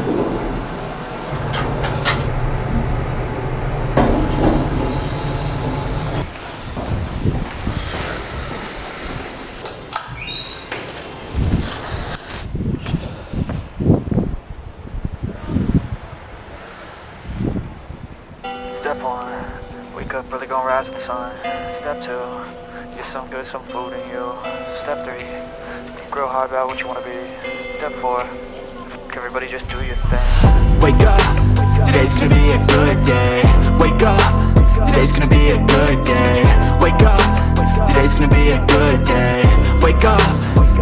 Step 1, wake up early, gonna rise with the sun. Step 2, get some good, some food in you. Step 3, think real hard about what you wanna be. Step 4, everybody just do your thing. Wake up, today's gonna be a good day. Wake up, today's gonna be a good day. Wake up, today's gonna be a good day. Wake up,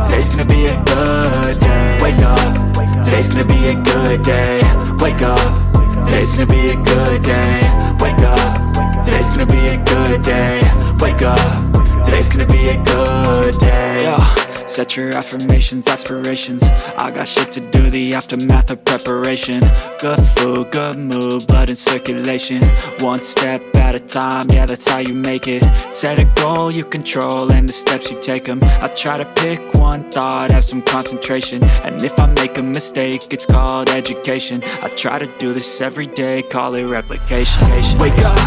today's gonna be a good day. Wake up, today's gonna be a good day. Wake up, today's gonna be a good day. Wake up, today's gonna be a good day. Wake up, today's gonna be a good day. Yo, set your affirmations, aspirations. I got shit to do, the aftermath of preparation. Good food, good mood, blood in circulation. One step at a time, yeah, that's how you make it. Set a goal you control and the steps you take them. I try to pick one thought, have some concentration. And if I make a mistake, it's called education. I try to do this every day, call it replication. Wake up,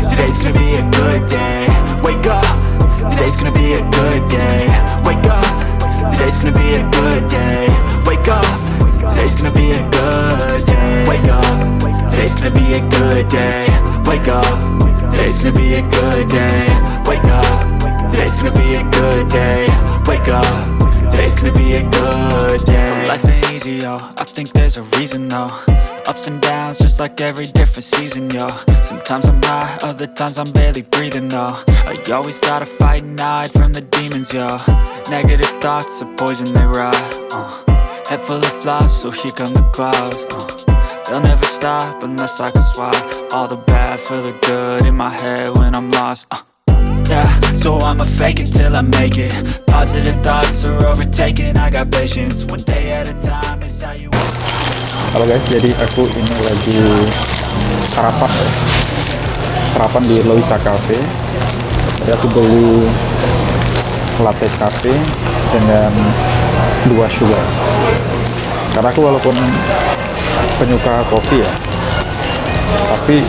today's gonna be a good day. Wake up, today's gonna be a good day. Wake up, today's gonna be a good day. Wake up, today's gonna be a good day. Wake up, today's gonna be a good day. Wake up, today's gonna be a good day. Wake up, today's gonna be a good day. Wake up, today's gonna be a good day. So life ain't easy, yo, I think there's a reason though. Ups and downs, just like every different season, yo. Sometimes I'm high, other times I'm barely breathing, though. I always gotta fight and hide from the demons, yo. Negative thoughts are poison, they rot. Head full of flies, so here come the clouds. They'll never stop unless I can swap all the bad for the good in my head when I'm lost. Yeah, so I'ma fake it till I make it. Positive thoughts are overtaken, I got patience. One day at a time is how you. Halo guys, jadi aku ini lagi sarapan ya. Sarapan di Loisa Cafe. Jadi aku beli latte cafe dengan 2 sugar. Karena aku walaupun penyuka kopi ya, tapi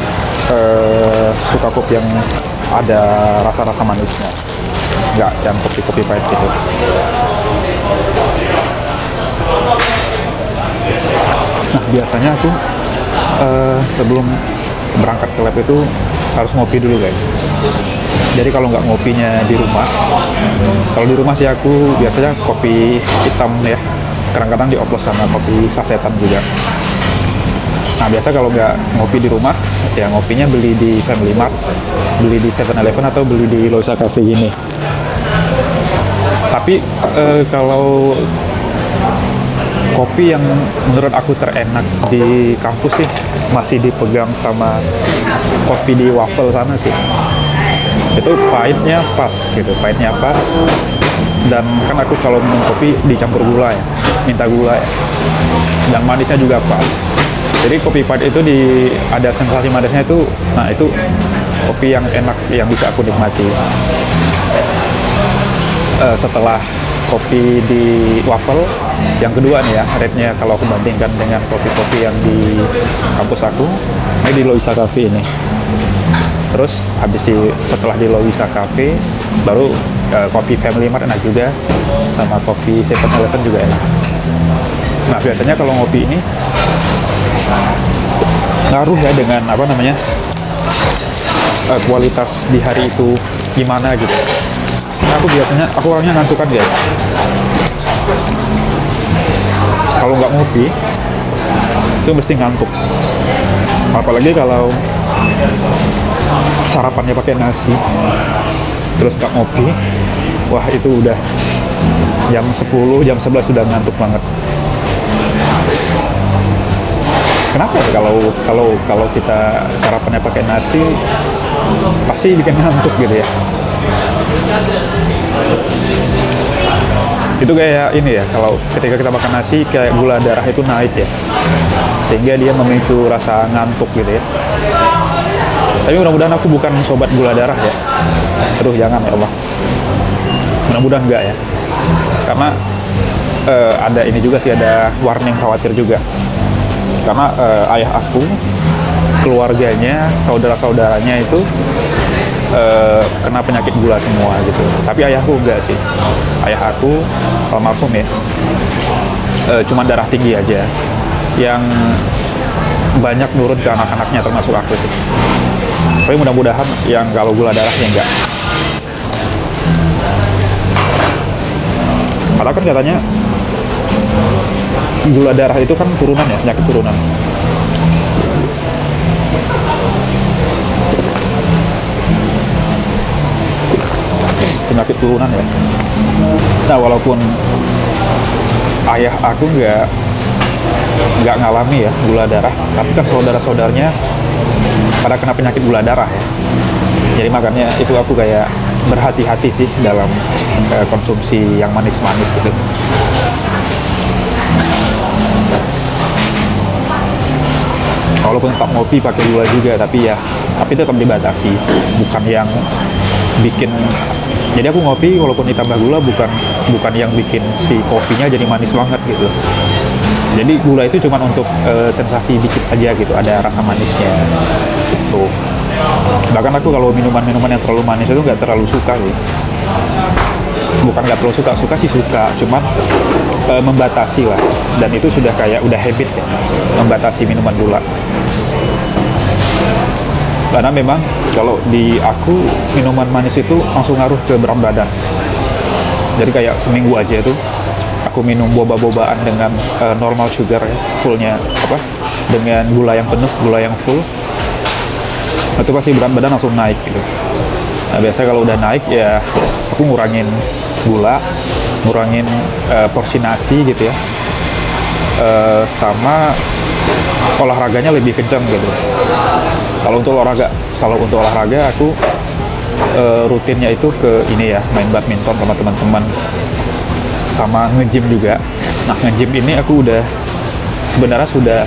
suka kopi yang ada rasa-rasa manisnya, nggak yang kopi-kopi pahit gitu. Nah, biasanya aku sebelum berangkat ke lab itu harus ngopi dulu guys. Jadi kalau nggak ngopinya di rumah, kalau di rumah sih aku biasanya kopi hitam ya, kadang-kadang dioplos sama kopi sasetan juga. Nah, biasa kalau nggak ngopi di rumah, ya ngopinya beli di Family Mart, beli di 7-Eleven atau beli di Loisa Cafe ini. Tapi kalau kopi yang menurut aku terenak di kampus sih masih dipegang sama kopi di Waffle sana sih. Itu pahitnya pas gitu, pahitnya pas. Dan kan aku kalau minum kopi dicampur gula ya, minta gula ya. Dan manisnya juga pas. Jadi kopi pahit itu ada sensasi manisnya itu, nah itu kopi yang enak yang bisa aku nikmati. Setelah kopi di Waffle, yang kedua nih ya, rate-nya kalau aku bandingkan dengan kopi-kopi yang di kampus aku, ini di Loisa Cafe ini. Terus setelah di Loisa Cafe, baru kopi Family Mart enak juga, sama kopi 7-Eleven juga enak. Nah, biasanya kalau ngopi ini ngaruh ya dengan kualitas di hari itu gimana gitu. Nah, aku orangnya ngantukan guys. Kalau nggak ngopi itu mesti ngantuk. Apalagi kalau sarapannya pakai nasi terus nggak ngopi, wah itu udah jam 10, jam 11 sudah ngantuk banget. Kenapa ya kalau kita sarapannya pakai nasi pasti bikin ngantuk gitu ya. Itu kayak ini ya, kalau ketika kita makan nasi kayak gula darah itu naik ya, sehingga dia memicu rasa ngantuk gitu ya. Tapi mudah-mudahan aku bukan sobat gula darah ya. Aduh jangan ya Allah, mudah-mudahan enggak ya, karena ada ini juga sih, ada warning khawatir juga. karena ayah aku, keluarganya, saudara-saudaranya itu kena penyakit gula semua gitu. Tapi ayahku enggak sih. Ayah aku almarhum ya, cuman darah tinggi aja, yang banyak nurun ke anak-anaknya termasuk aku sih. Tapi mudah-mudahan yang kalau gula darahnya enggak. Karena kan katanya gula darah itu kan turunan ya, penyakit turunan. Penyakit turunan ya. Nah, walaupun ayah aku nggak ngalami ya gula darah, tapi kan saudara-saudaranya pada kena penyakit gula darah ya. Jadi makanya itu aku kayak berhati-hati sih dalam konsumsi yang manis-manis gitu. Walaupun tetap ngopi pakai gula juga, tapi tetap dibatasi, bukan yang bikin. Jadi aku ngopi walaupun ditambah gula bukan yang bikin si kopinya jadi manis banget gitu. Jadi gula itu cuma untuk sensasi dikit aja gitu, ada rasa manisnya gitu. Bahkan aku kalau minuman-minuman yang terlalu manis itu nggak terlalu suka sih. Bukan nggak terlalu suka sih suka, cuman membatasi lah. Dan itu sudah udah habit ya, membatasi minuman gula. Karena memang kalau di aku minuman manis itu langsung ngaruh ke berat badan. Jadi kayak seminggu aja tuh aku minum boba-bobaan dengan normal sugar ya, fullnya dengan gula yang penuh, gula yang full, itu pasti berat badan langsung naik gitu. Nah, biasanya kalau udah naik ya aku ngurangin gula, ngurangin porsi nasi gitu ya, sama olahraganya lebih kencang gitu. Kalau untuk olahraga aku rutinnya itu ke ini ya, main badminton sama teman-teman, sama nge-gym juga. Nah, nge-gym ini aku sebenarnya sudah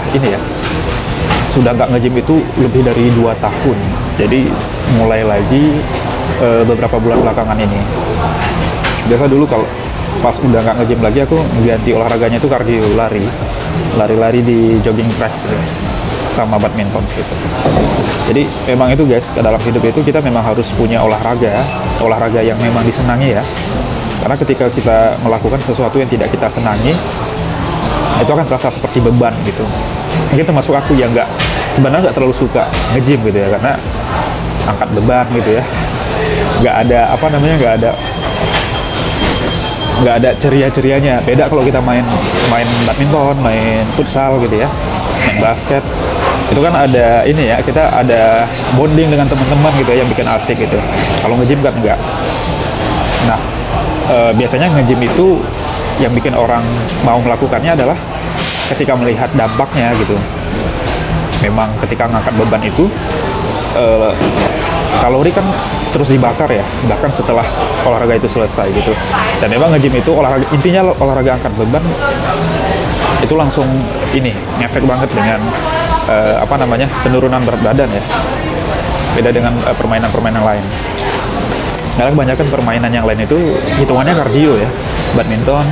nggak nge-gym itu lebih dari 2 tahun. Jadi mulai lagi beberapa bulan belakangan ini. Biasa dulu kalau pas udah nggak nge-gym lagi aku ganti olahraganya itu kardio, lari di jogging track gitu, sama badminton gitu. Jadi memang itu guys, dalam hidup itu kita memang harus punya olahraga yang memang disenangi ya. Karena ketika kita melakukan sesuatu yang tidak kita senangi, itu akan terasa seperti beban gitu. Mungkin termasuk aku yang sebenarnya nggak terlalu suka nge-gym gitu ya, karena angkat beban gitu ya, nggak ada ceria-cerianya. Beda kalau kita main badminton, main futsal gitu ya, main basket, itu kan ada kita ada bonding dengan teman-teman gitu ya, yang bikin asik gitu. Kalau nge-gym kan enggak. Nah, biasanya nge-gym itu yang bikin orang mau melakukannya adalah ketika melihat dampaknya gitu. Memang ketika ngangkat beban itu kalori kan terus dibakar ya, bahkan setelah olahraga itu selesai gitu. Dan memang nge-gym itu intinya olahraga angkat beban itu langsung ngefek banget dengan penurunan berat badan ya. Beda dengan permainan-permainan lain. Karena kebanyakan permainan yang lain itu hitungannya kardio ya. Badminton,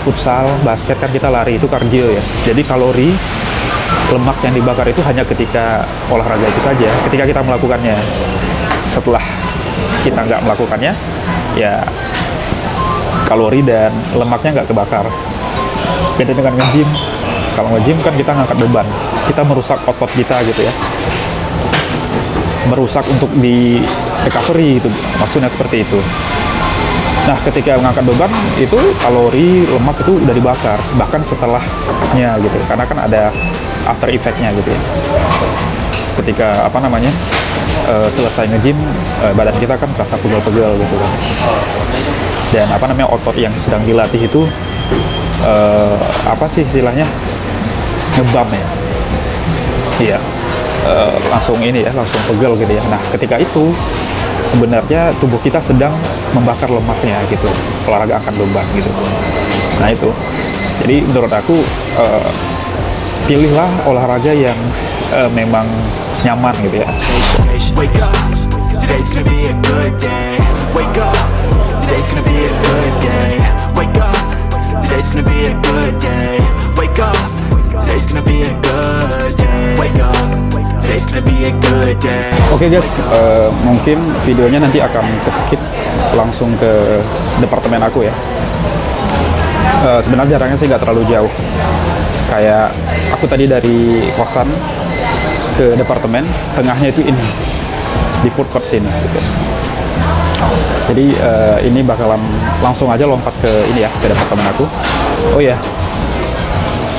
futsal, basket kan kita lari, itu kardio ya. Jadi kalori, lemak yang dibakar itu hanya ketika olahraga itu saja, ketika kita melakukannya. Setelah kita nggak melakukannya, ya kalori dan lemaknya nggak kebakar. Beda dengan nge-gym. Kalau nge-gym kan kita ngangkat beban, kita merusak otot kita gitu ya, merusak untuk di recovery itu, maksudnya seperti itu. Nah, ketika mengangkat beban itu kalori, lemak itu udah dibakar, bahkan setelahnya gitu, karena kan ada after effect-nya gitu ya. Ketika selesai nge-gym, badan kita kan terasa pegel-pegel gitu kan. Dan otot yang sedang dilatih itu istilahnya ngebam ya. Iya. Langsung pegel gitu ya. Nah, ketika itu sebenarnya tubuh kita sedang membakar lemaknya gitu, olahraga angkat beban gitu. Nah itu, jadi menurut aku pilihlah olahraga yang memang nyaman gitu ya. Wake up, today's gonna be a good day. Wake up, today's gonna be a good day. Wake up, today's gonna be a good day. Wake up, today's gonna be a good Oke guys, mungkin videonya nanti akan ke-skip langsung ke departemen aku ya. Sebenarnya jaraknya sih nggak terlalu jauh. Kayak aku tadi dari kosan ke departemen, tengahnya itu ini di food court sini. Gitu. Jadi ini bakalan langsung aja lompat ke ini ya, ke departemen aku. Oh ya,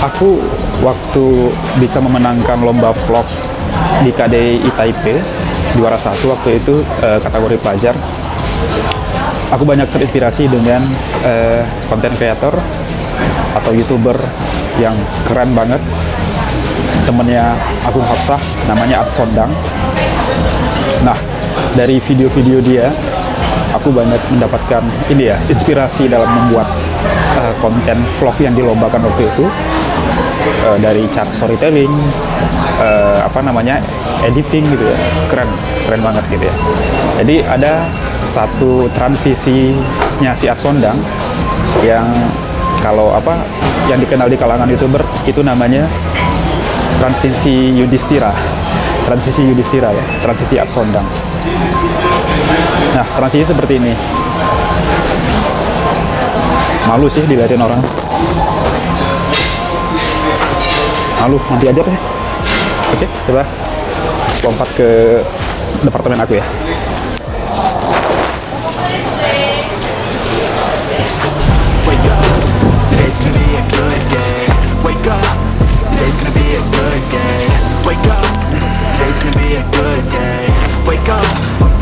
aku waktu bisa memenangkan lomba vlog di KDI Taipei juara 1 waktu itu kategori pelajar, aku banyak terinspirasi dengan konten kreator atau youtuber yang keren banget, temennya Agung Hapsah, namanya Atsondang. Nah, dari video-video dia aku banyak mendapatkan ini ya, inspirasi dalam membuat konten vlog yang dilombakan waktu itu. Dari cara storytelling, editing gitu ya, keren banget gitu ya. Jadi ada satu transisinya si Atsondang yang yang dikenal di kalangan youtuber itu namanya transisi Yudhistira ya, transisi Atsondang. Nah, transisi seperti ini. Malu sih dilihatin orang. Malu, nanti aja deh. Oke, coba lompat ke departemen aku ya. Wake up, today's gonna be a good day. Wake up, today's gonna be a good day. Wake up, today's gonna be a good day. Wake up,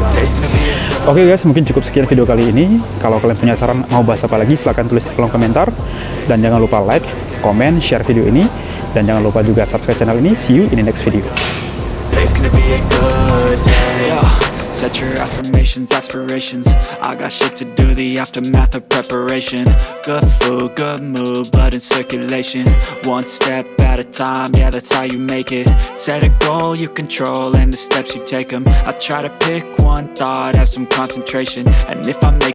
today's gonna be a good day. Oke guys, mungkin cukup sekian video kali ini. Kalau kalian punya saran mau bahas apa lagi, silahkan tulis di kolom komentar. Dan jangan lupa like, komen, share video ini. Dan jangan lupa juga subscribe channel ini. See you in the next video. Today's gonna be a good day. Set your affirmations, aspirations. I got shit to do, the aftermath of preparation. Good food, good mood, blood in circulation. One step at a time, yeah, that's how you make it. Set a goal you control and the steps you take them. I try to pick one thought, have some concentration. And if I make